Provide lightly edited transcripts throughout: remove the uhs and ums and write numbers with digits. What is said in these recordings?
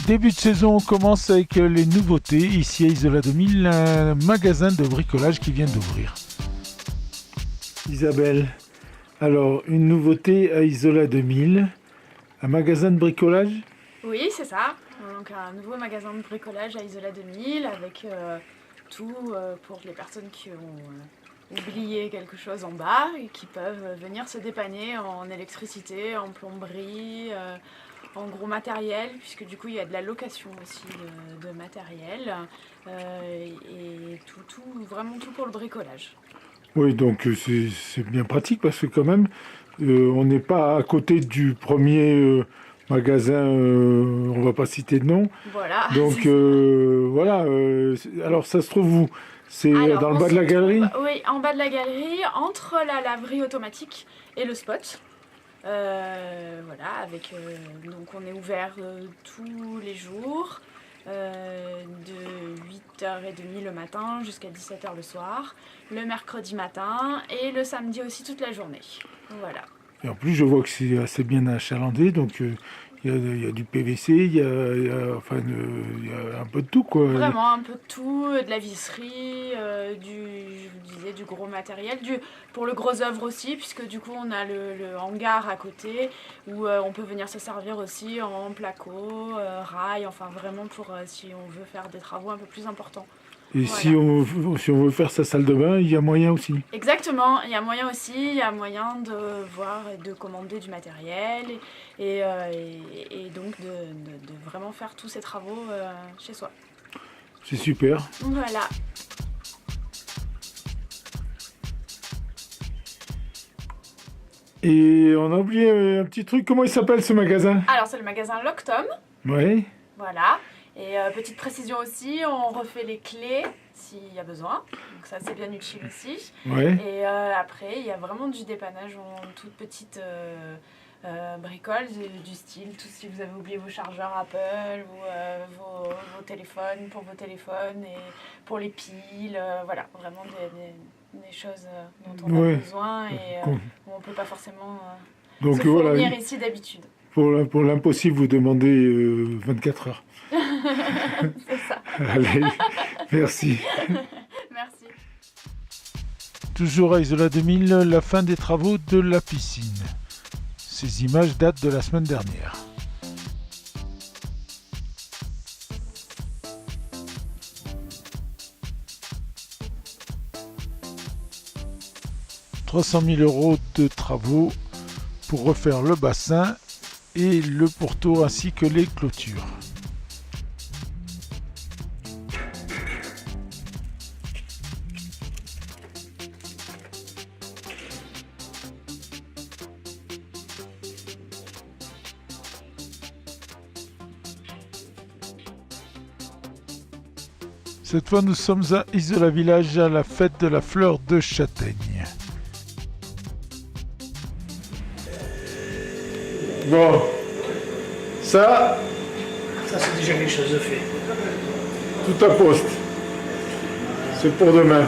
Début de saison, on commence avec les nouveautés. Ici à Isola 2000, un magasin de bricolage qui vient d'ouvrir. Isabelle, alors une nouveauté à Isola 2000, un magasin de bricolage? Oui, c'est ça. Donc un nouveau magasin de bricolage à Isola 2000 avec tout pour les personnes qui ont oublié quelque chose en bas et qui peuvent venir se dépanner en électricité, en plomberie, en gros matériel, puisque du coup il y a de la location aussi de matériel et vraiment tout pour le bricolage. Oui, donc c'est bien pratique parce que quand même, on n'est pas à côté du premier magasin, on va pas citer de nom. Voilà. Donc voilà, alors ça se trouve où? C'est Alors, dans le bas de la galerie? Oui, en bas de la galerie, entre la laverie automatique et le spot. Voilà, donc on est ouvert tous les jours, de 8h30 le matin jusqu'à 17h le soir, le mercredi matin et le samedi aussi toute la journée. Voilà. Et en plus, je vois que c'est assez bien achalandé, donc il y a du PVC, il y a un peu de tout, quoi. Vraiment un peu de tout, de la visserie, je vous disais, du gros matériel, pour le gros œuvre aussi, puisque du coup on a le hangar à côté où on peut venir se servir aussi en placo, rail, enfin vraiment pour si on veut faire des travaux un peu plus importants. Et Voilà. si on veut faire sa salle de bain, il y a moyen aussi. Exactement, il y a moyen aussi, il y a moyen de voir et de commander du matériel et donc de vraiment faire tous ces travaux chez soi. C'est super. Voilà. Et on a oublié un petit truc, comment il s'appelle ce magasin? Alors c'est le magasin Loctom, Oui. voilà. Et petite précision aussi, on refait les clés s'il y a besoin. Donc ça c'est bien utile aussi. Ouais. Et après il y a vraiment du dépannage en toute petite bricole du style, tout si vous avez oublié vos chargeurs Apple ou vos téléphones pour vos téléphones et pour les piles, voilà, vraiment des choses dont on a besoin et où on ne peut pas forcément Donc, se fournir voilà, ici d'habitude. Pour l'impossible, vous demandez 24 heures. C'est ça. Allez, merci. Merci. Toujours à Isola 2000, la fin des travaux de la piscine. Ces images datent de la semaine dernière. « 300 000 € de travaux pour refaire le bassin et le pourtour ainsi que les clôtures. » Cette fois, nous sommes à Isola Village à la fête de la fleur de châtaigne. Bon, ça c'est déjà quelque chose de fait. Tout à poste. C'est pour demain.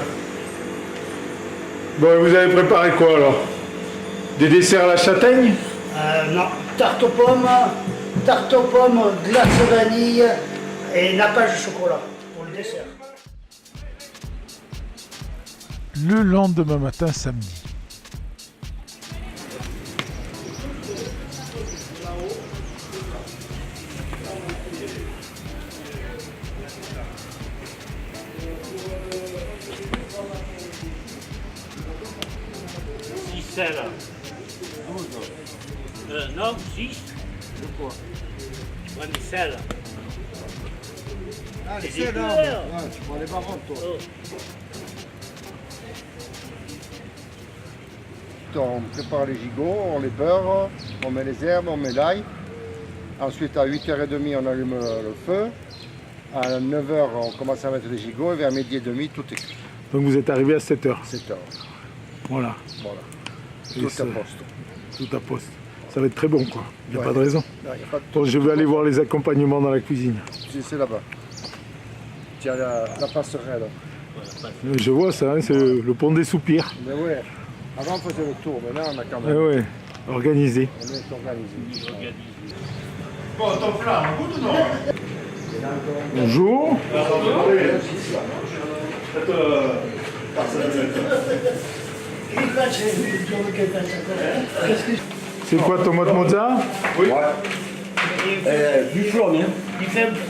Bon, vous avez préparé quoi alors? Des desserts à la châtaigne? Non, tarte aux pommes, glace vanille et nappage de chocolat pour le dessert. Le lendemain matin, samedi. Là. 12. Non, 6. De quoi? Ouais, mais celle. Ah, les C'est des selles, hein. couleurs. Ouais, tu prends les marrons, toi. Oh. On prépare les gigots, on les beurre, on met les herbes, on met l'ail. Ensuite, à 8h30, on allume le feu. À 9h, on commence à mettre les gigots et vers midi et demi, tout est cuit. Donc vous êtes arrivé à 7h. 7h. Voilà. Voilà. Et Tout ça- à poste. Tout à poste. Ça va être très bon, quoi. Il n'y a Ouais. pas de raison. Non, y a pas de... Bon, je vais aller voir les accompagnements dans la cuisine. C'est là-bas. Tu as la passerelle. Je vois ça, hein, c'est le pont des soupirs. Mais ouais, avant on faisait le tour, maintenant on a quand Ah même. ouais, organisé. On est organisé. Bonjour. C'est quoi ton mode Mozart? Buffon, hein.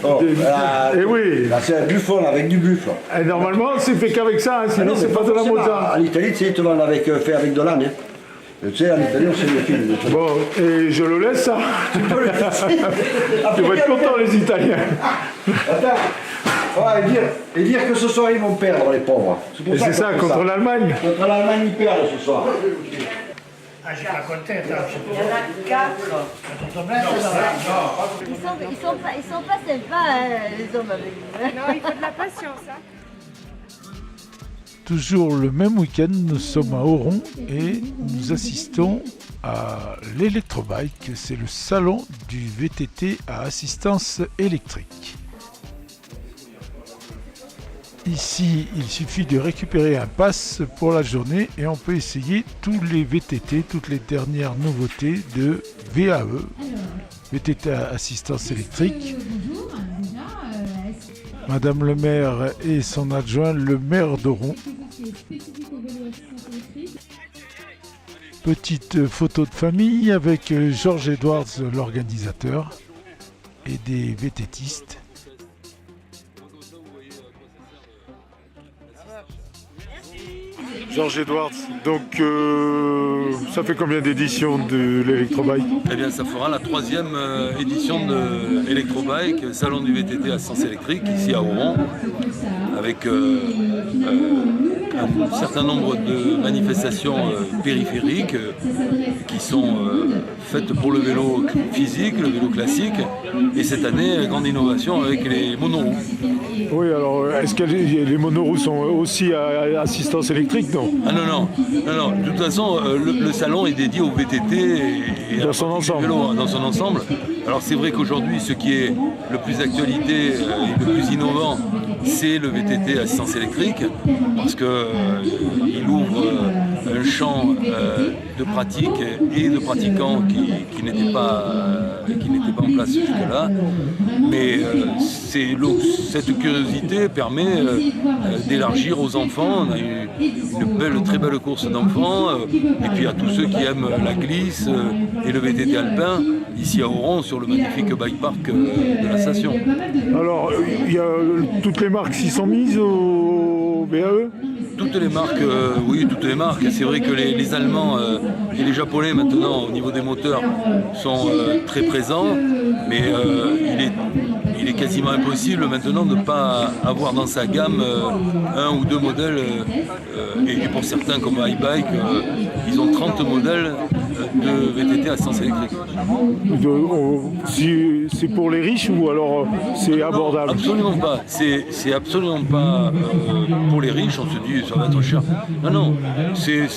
Oh, Eh oui. Là, c'est un buffon avec du buffle. Et normalement, c'est fait qu'avec ça, hein, sinon c'est pas de la Mozart. En Italie, tu sais, ils te vendent avec, fait avec de l'âne. Hein. Tu sais, en Italie, on sait le film. Bon, et je le laisse ça. Ils vont être contents les Italiens. Attends. Ouais, et dire que ce soir, ils vont perdre, les pauvres. Et c'est ça, contre l'Allemagne. Contre l'Allemagne, ils perdent ce soir. Ah, j'ai pas compté, attends. Il y en a 4. Ils sont pas sympas, hein, les hommes avec vous. Non, il faut de la patience. Hein. Toujours le même week-end, nous sommes à Oron et nous assistons à l'Electrobike. C'est le salon du VTT à assistance électrique. Ici, il suffit de récupérer un pass pour la journée et on peut essayer tous les VTT, toutes les dernières nouveautés de VAE, VTT à assistance électrique. Madame le maire et son adjoint, le maire d'Oron. Petite photo de famille avec Georges Edwards, l'organisateur, et des VTTistes. Georges Edwards, donc ça fait combien d'éditions de l'Electrobike? Eh bien, ça fera la 3e édition de l'Electrobike, salon du VTT à assistance électrique, ici à Oron, avec un certain nombre de manifestations périphériques qui sont faites pour le vélo physique, le vélo classique, et cette année, grande innovation avec les monoroues. Oui, alors est-ce que les monoroues sont aussi à assistance électrique, non? Ah non. De toute façon, le salon est dédié au VTT et dans son ensemble. Vélo, dans son ensemble. Alors c'est vrai qu'aujourd'hui, ce qui est le plus d'actualité et le plus innovant, c'est le VTT à assistance électrique, parce qu'il ouvre un champ de pratique et de pratiquants qui n'étaient pas en place jusque-là. Mais cette curiosité permet d'élargir aux enfants. On a eu une très belle course d'enfants, et puis à tous ceux qui aiment la glisse et le VTT alpin, ici à Oron, sur le magnifique bike park de la station. Alors, il y a toutes les marques s'y sont mises au VAE? Toutes les marques, oui, toutes les marques. C'est vrai que les Allemands et les Japonais maintenant, au niveau des moteurs, sont très présents, mais il est quasiment impossible maintenant de ne pas avoir dans sa gamme un ou deux modèles, et pour certains comme iBike, ils ont 30 modèles de VTT à assistance électrique. C'est pour les riches ou alors c'est abordable? Absolument pas. C'est absolument pas pour les riches, on se dit ça va être cher. Non, c'est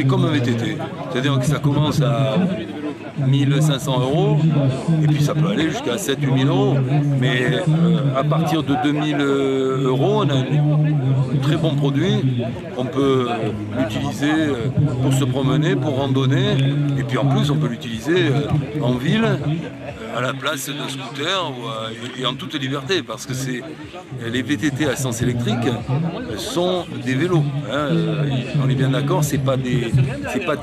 comme un VTT. C'est-à-dire que ça commence à 1500 €, et puis ça peut aller jusqu'à 7 000 8 000 €. Mais à partir de 2000 €, on a un très bon produit. On peut l'utiliser pour se promener, pour randonner, et puis en plus on peut l'utiliser en ville, à la place d'un scooter et en toute liberté, parce que les VTT à essence électrique sont des vélos. Hein. On est bien d'accord, c'est pas des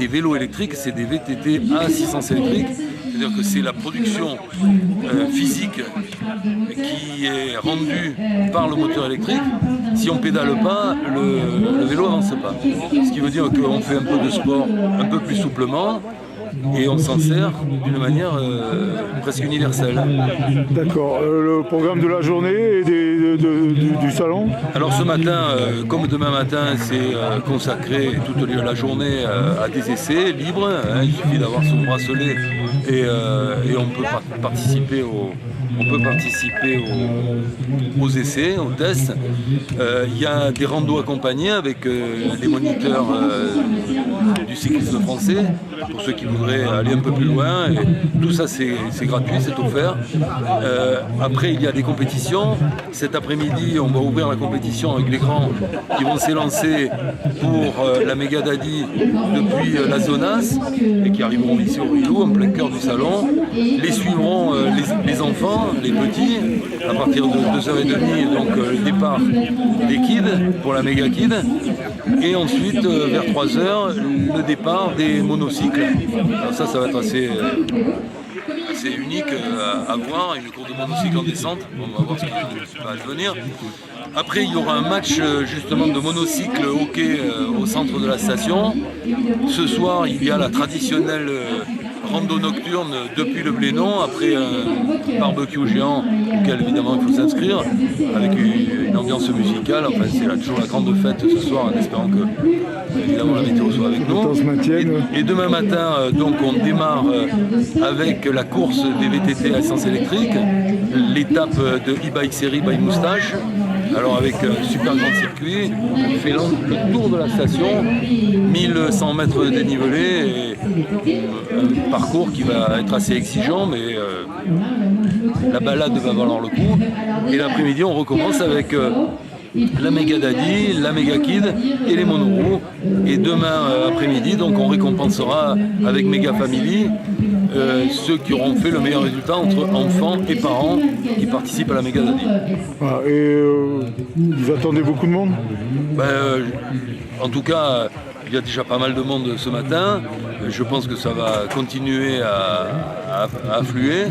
vélos électriques, c'est des VTT à assistance électrique. C'est-à-dire que c'est la production physique qui est rendue par le moteur électrique. Si on pédale pas, le vélo n'avance pas. Ce qui veut dire qu'on fait un peu de sport un peu plus souplement, et on s'en sert d'une manière presque universelle. D'accord. Le programme de la journée et du salon? Alors ce matin, comme demain matin, c'est consacré toute la journée à des essais libres. Hein, il suffit d'avoir son bracelet et on peut participer aux essais, aux tests. Il y a des randos accompagnés avec des moniteurs du cyclisme français, pour ceux qui voudraient aller un peu plus loin. Et tout ça, c'est gratuit, c'est offert. Après, il y a des compétitions. Cet après-midi, on va ouvrir la compétition avec les grands qui vont s'élancer pour la Méga Daddy depuis la Zonas et qui arriveront ici au Rilou, en plein cœur du salon. Les suivront les enfants, les petits, à partir de 2h30, donc le départ des kids pour la Méga Kid. Et ensuite, vers 3h, le départ des monocycles. Alors ça va être assez unique à voir, une course de monocycle en descente. On va voir ce qui va advenir. Après, il y aura un match justement de monocycle hockey au centre de la station. Ce soir, il y a la traditionnelle rando nocturne depuis le Blénon, après un barbecue géant auquel évidemment il faut s'inscrire, avec une ambiance musicale. Enfin, c'est toujours la grande fête ce soir, en espérant que évidemment la météo soit avec nous. Et demain matin, donc on démarre avec la course des VTT à essence électrique, l'étape de e-bike série by Moustache. Alors avec un super grand circuit, on fait le tour de la station, 1100 mètres de dénivelé, et un parcours qui va être assez exigeant, mais la balade va valoir le coup. Et l'après-midi, on recommence avec la Méga Daddy, la Méga Kid et les monoroues. Et demain après-midi, donc on récompensera avec Méga Family ceux qui auront fait le meilleur résultat entre enfants et parents qui participent à la Méga Daddy. Ah, et vous attendez beaucoup de monde? En tout cas, il y a déjà pas mal de monde ce matin. Je pense que ça va continuer à affluer.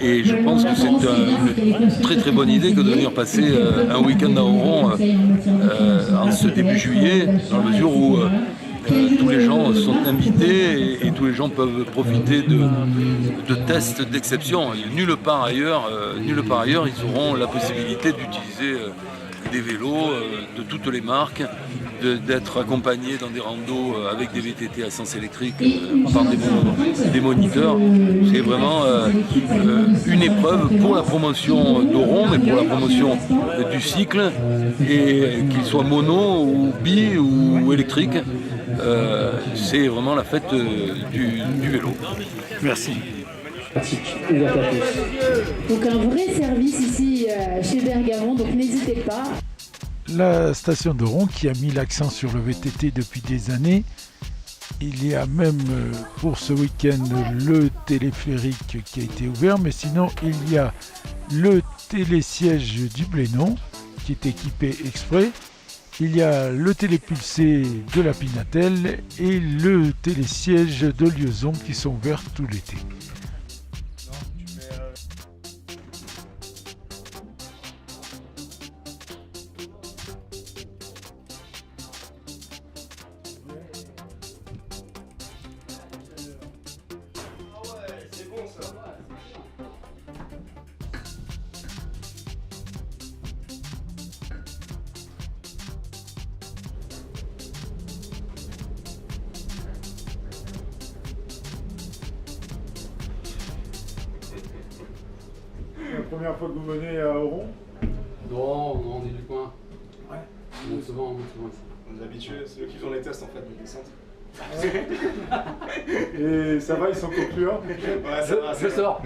Et je pense que c'est une très très bonne idée que de venir passer un week-end à Oron en ce début juillet, dans la mesure où tous les gens sont invités et tous les gens peuvent profiter de tests d'exception. Nulle part ailleurs, ils auront la possibilité d'utiliser des vélos de toutes les marques, d'être accompagnés dans des randos avec des VTT à essence électrique par des moniteurs. C'est vraiment une épreuve pour la promotion d'Oron, mais pour la promotion du cycle, et qu'il soit mono ou bi ou électrique. C'est vraiment la fête du vélo. Merci. Donc un vrai service ici chez Bergamont, donc n'hésitez pas. La station d'Oron qui a mis l'accent sur le VTT depuis des années. Il y a même pour ce week-end le téléphérique qui a été ouvert, mais sinon il y a le télésiège du Blénon qui est équipé exprès. Il y a le télépulsé de la Pinatelle et le télésiège de Liaison qui sont ouverts tout l'été. La première fois que vous venez à Oron? Non, on est du coin. Ouais. On monte souvent ici. On est habitués, c'est eux qui font les tests en fait, les descentes. Et ça va, ils sont concluants? Ouais, ça va. Je sors.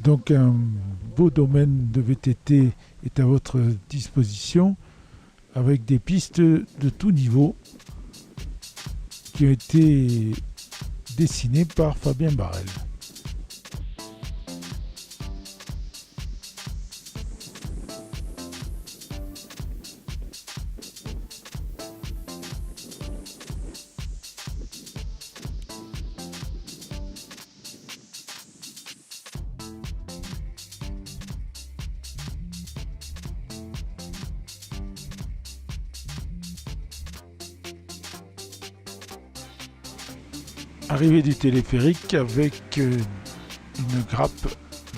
Donc un beau domaine de VTT est à votre disposition avec des pistes de tout niveau qui ont été dessinées par Fabien Barrel. Arrivée du téléphérique avec une grappe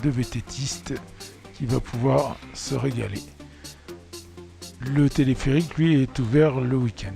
de VTTistes qui va pouvoir se régaler. Le téléphérique, lui, est ouvert le week-end.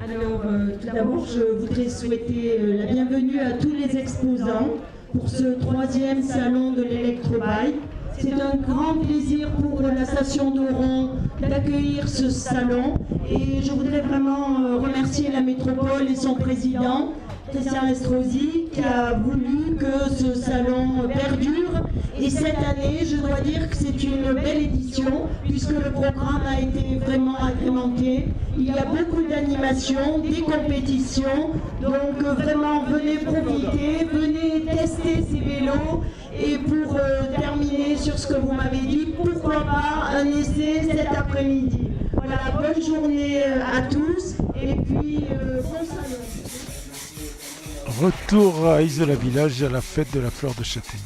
Alors, tout d'abord, je voudrais souhaiter la bienvenue à tous les exposants pour ce 3e salon de l'électrobike. C'est un grand plaisir pour la station d'Oron d'accueillir ce salon et je voudrais vraiment remercier la métropole et son président, Christian Estrosi, qui a voulu que ce salon perdure. Et cette année, je dois dire que c'est une belle édition puisque le programme a été vraiment agrémenté. Il y a beaucoup d'animations, des compétitions, donc vraiment venez profiter, venez tester ces vélos. Et pour terminer sur ce que vous m'avez dit, pourquoi pas un essai cet après-midi. Voilà, bonne journée à tous et puis bon salon. Retour à Isola Village à la fête de la fleur de châtaignier.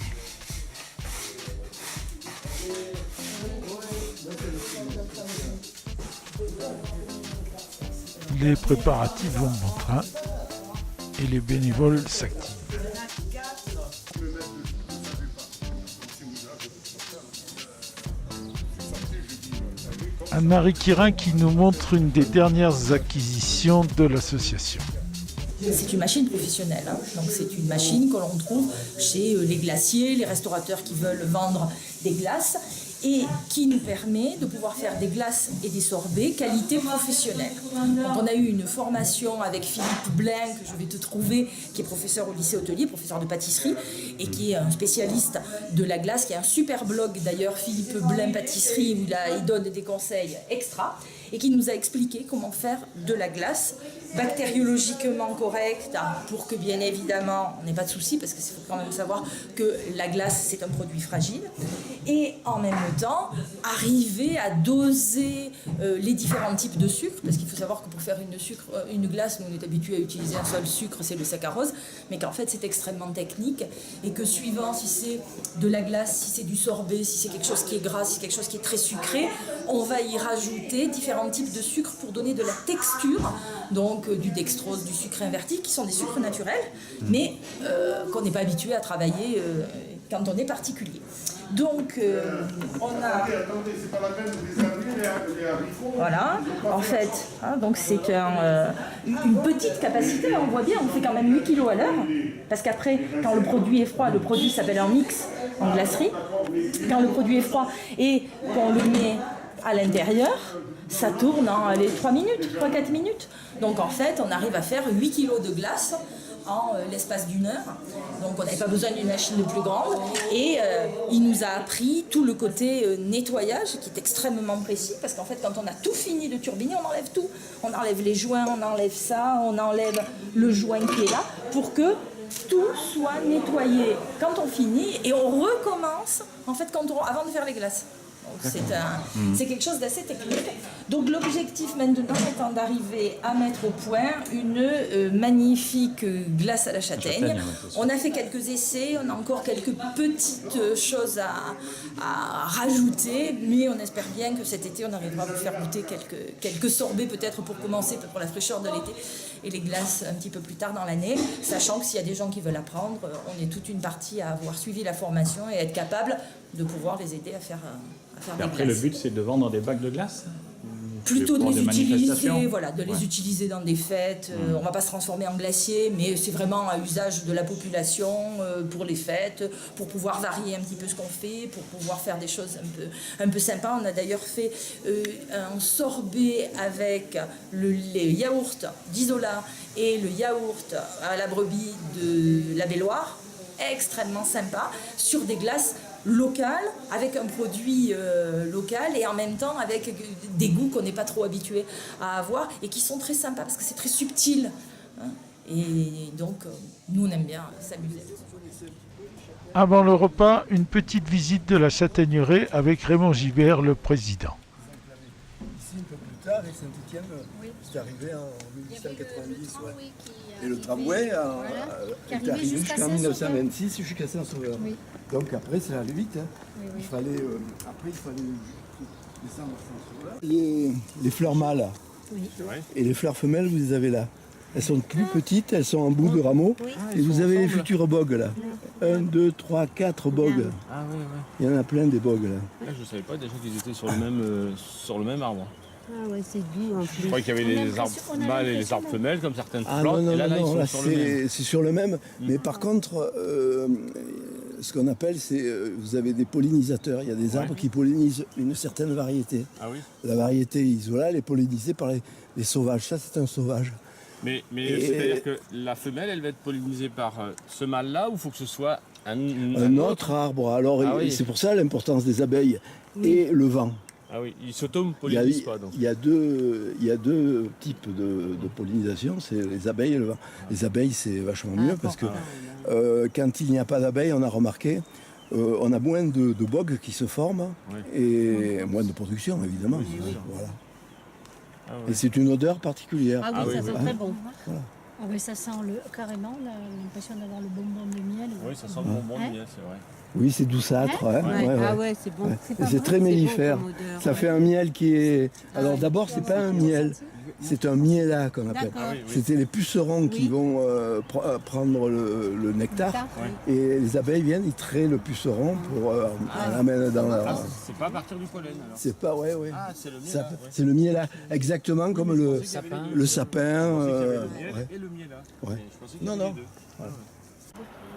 Les préparatifs vont bon train et les bénévoles s'activent. Anne-Marie Quirin qui nous montre une des dernières acquisitions de l'association. C'est une machine professionnelle, hein. Donc c'est une machine que l'on trouve chez les glaciers, les restaurateurs qui veulent vendre des glaces et qui nous permet de pouvoir faire des glaces et des sorbets qualité professionnelle. Donc on a eu une formation avec Philippe Blain, que je vais te trouver, qui est professeur au lycée hôtelier, professeur de pâtisserie, et qui est un spécialiste de la glace, qui a un super blog d'ailleurs, Philippe Blain Pâtisserie, où il donne des conseils extra, et qui nous a expliqué comment faire de la glace bactériologiquement correcte pour que bien évidemment on n'ait pas de soucis, parce qu'il faut quand même savoir que la glace c'est un produit fragile, et en même temps arriver à doser les différents types de sucre, parce qu'il faut savoir que pour faire une glace, nous on est habitué à utiliser un seul sucre, c'est le saccharose, mais qu'en fait c'est extrêmement technique et que suivant si c'est de la glace, si c'est du sorbet, si c'est quelque chose qui est gras, si c'est quelque chose qui est très sucré, on va y rajouter différents types de sucre pour donner de la texture, donc du dextrose, du sucre inverti, qui sont des sucres naturels, mais qu'on n'est pas habitué à travailler quand on est particulier. Donc, on a... Voilà, en fait, hein, donc c'est une petite capacité, on voit bien, on fait quand même 8 kg à l'heure, parce qu'après, quand le produit est froid, le produit s'appelle un mix en glacerie, quand le produit est froid et qu'on le met à l'intérieur, ça tourne en 3 minutes, 3-4 minutes. Donc en fait, on arrive à faire 8 kg de glace en l'espace d'une heure. Donc on n'avait pas besoin d'une machine de plus grande. Et il nous a appris tout le côté nettoyage qui est extrêmement précis, parce qu'en fait, quand on a tout fini de turbiner, on enlève tout. On enlève les joints, on enlève ça, on enlève le joint qui est là, pour que tout soit nettoyé quand on finit, et on recommence en fait avant de faire les glaces. C'est quelque chose d'assez technique. Donc l'objectif maintenant étant d'arriver à mettre au point une magnifique glace à la châtaigne. On a fait quelques essais, on a encore quelques petites choses à rajouter, mais on espère bien que cet été on arrivera à vous faire goûter quelques sorbets peut-être pour commencer, pour la fraîcheur de l'été, et les glaces un petit peu plus tard dans l'année, sachant que s'il y a des gens qui veulent apprendre, on est toute une partie à avoir suivi la formation et être capable de pouvoir les aider à faire et après, le but, c'est de vendre des bacs de glace? Plutôt de les utiliser, voilà, de les utiliser dans des fêtes. On ne va pas se transformer en glacier, mais c'est vraiment à usage de la population pour les fêtes, pour pouvoir varier un petit peu ce qu'on fait, pour pouvoir faire des choses un peu sympas. On a d'ailleurs fait un sorbet avec les yaourts d'Isola et le yaourt à la brebis de la Belloire, extrêmement sympa, sur des glaces locales, avec un produit local, et en même temps avec des goûts qu'on n'est pas trop habitué à avoir et qui sont très sympas parce que c'est très subtil, hein. Et donc nous on aime bien s'amuser. Avant le repas, une petite visite de la châtaigneraie avec Raymond Gibert, le président. Ici, un peu plus tard, et Saint-Étienne, c'est arrivé en 1890. Ouais. Et le tramway est arrivé jusqu'en 1926, jusqu'à Saint-Sauveur. Oui. Donc après, ça allait vite. Hein. Oui. Il fallait descendre à Saint-Sauveur. Les fleurs mâles et les fleurs femelles, vous les avez là. Elles sont plus petites, elles sont en bout de rameau. Oui. Et vous avez les futurs bogues là. 1, 2, 3, 4 bogues. Ah oui, oui. Il y en a plein des bogues là. Je ne savais pas déjà qu'ils étaient sur le même arbre. Ah ouais, c'est doux en plus. Je croyais qu'il y avait les arbres mâles et les arbres femelles comme certaines plantes. Non, et là, là c'est sur le même. Mais par contre, ce qu'on appelle, c'est vous avez des pollinisateurs. Il y a des arbres qui pollinisent une certaine variété. Ah oui. La variété isolale est pollinisée par les sauvages. Ça, c'est un sauvage. Mais c'est-à-dire que la femelle, elle va être pollinisée par ce mâle-là ou il faut que ce soit un autre arbre. Alors, c'est pour ça l'importance des abeilles et le vent. Ah oui, ils s'auto-pollinisent pas donc. Il y a deux types de pollinisation, c'est les abeilles et le vent. Les abeilles, c'est vachement mieux parce que quand il n'y a pas d'abeilles, on a remarqué, on a moins de bogues qui se forment et moins de production, évidemment. Voilà. Ah ouais. Et c'est une odeur particulière. Ah oui, ça sent très bon. Voilà. Ah oui, ça sent l'impression d'avoir le bonbon de miel. Oui, ça sent le bonbon de miel, c'est vrai. Oui, c'est douceâtre. Ah ouais, c'est bon. Ouais. C'est très mellifère. Ça fait un miel qui est... Alors d'abord, c'est pas un miel, c'est un miela qu'on appelle. C'était les pucerons qui vont prendre le nectar. Et les abeilles viennent, ils traient le puceron pour l'amener dans la... C'est pas à partir du pollen alors. C'est pas, Ah, c'est le miela. C'est le miela, exactement comme le sapin. Le sapin. Et le miela. Ouais. Non. Voilà.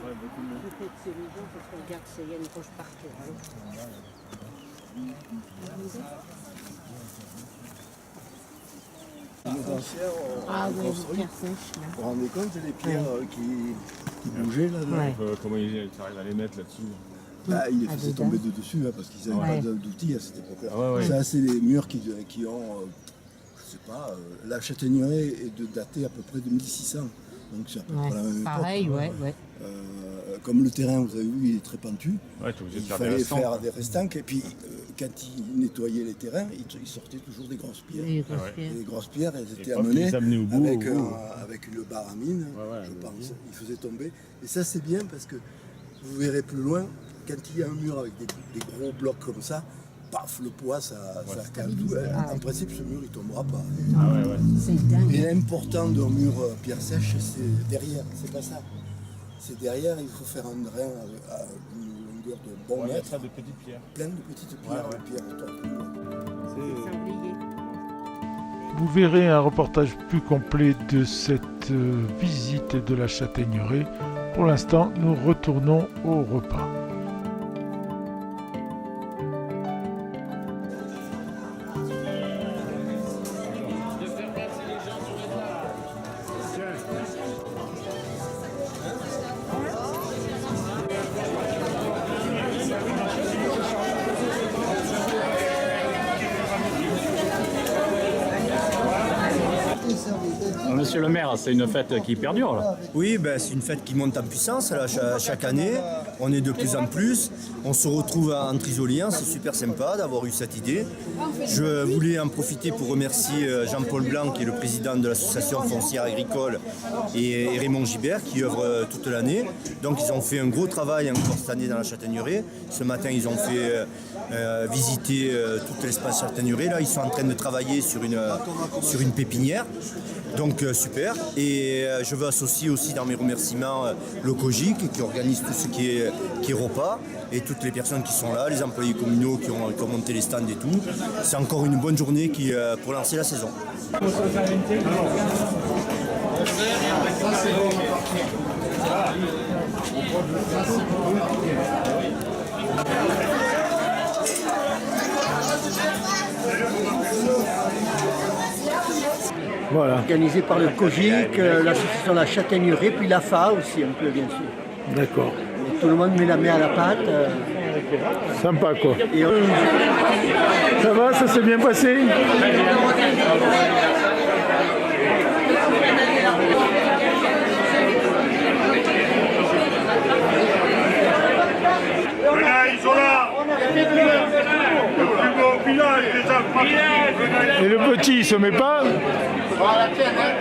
Peut-être c'est les gens parce qu'on regarde s'il y a une roche partout. Les anciens, vous vous rendez compte des pierres qui bougeaient là? Comment ils arrivent à les mettre là-dessus? Ils les faisaient tomber de dessus parce qu'ils n'avaient pas d'outils à cette époque-là. Ça, c'est des murs qui ont, je sais pas, la châtaigneraie est datée à peu près de 1600. Donc c'est à peu près la même époque. Pareil, comme le terrain, vous avez vu, il est très pentu. Il fallait faire des restanques. Et puis, quand ils nettoyaient les terrains, ils sortaient toujours des grosses pierres. Les grosses pierres, elles étaient amenées avec une baramine, je pense. Ils faisaient tomber. Et ça, c'est bien parce que vous verrez plus loin, quand il y a un mur avec des gros blocs comme ça, paf, le poids, ça cale tout. En principe, ce mur, il ne tombera pas. C'est dingue. Et l'important d'un mur pierre sèche, c'est derrière, c'est pas ça. C'est derrière, il faut faire un drain à une longueur de bon mètre. Plein de petites pierres. Plein de petites pierres. Vous verrez un reportage plus complet de cette visite de la châtaigneraie. Pour l'instant, nous retournons au repas. Monsieur le maire, c'est une fête qui perdure là. Oui, c'est une fête qui monte en puissance là, chaque année. On est de plus en plus. On se retrouve entre Isoliens, c'est super sympa d'avoir eu cette idée. Je voulais en profiter pour remercier Jean-Paul Blanc, qui est le président de l'association foncière agricole, et Raymond Gibert, qui œuvre toute l'année. Donc ils ont fait un gros travail encore cette année dans la châtaigneraie. Ce matin, ils ont fait visiter tout l'espace châtaigneraie. Là, ils sont en train de travailler sur une pépinière. Donc super, et je veux associer aussi dans mes remerciements le COGIC qui organise tout ce qui est repas, et toutes les personnes qui sont là, les employés communaux qui ont monté les stands et tout. C'est encore une bonne journée pour lancer la saison. Voilà. Organisé par le COGIC, l'association La Châtaigneraie, puis la FA aussi un peu bien sûr. D'accord. Tout le monde met la main à la pâte. Sympa quoi. Et ça va, ça s'est bien passé? Et le petit, il se met pas? La tienne, hein.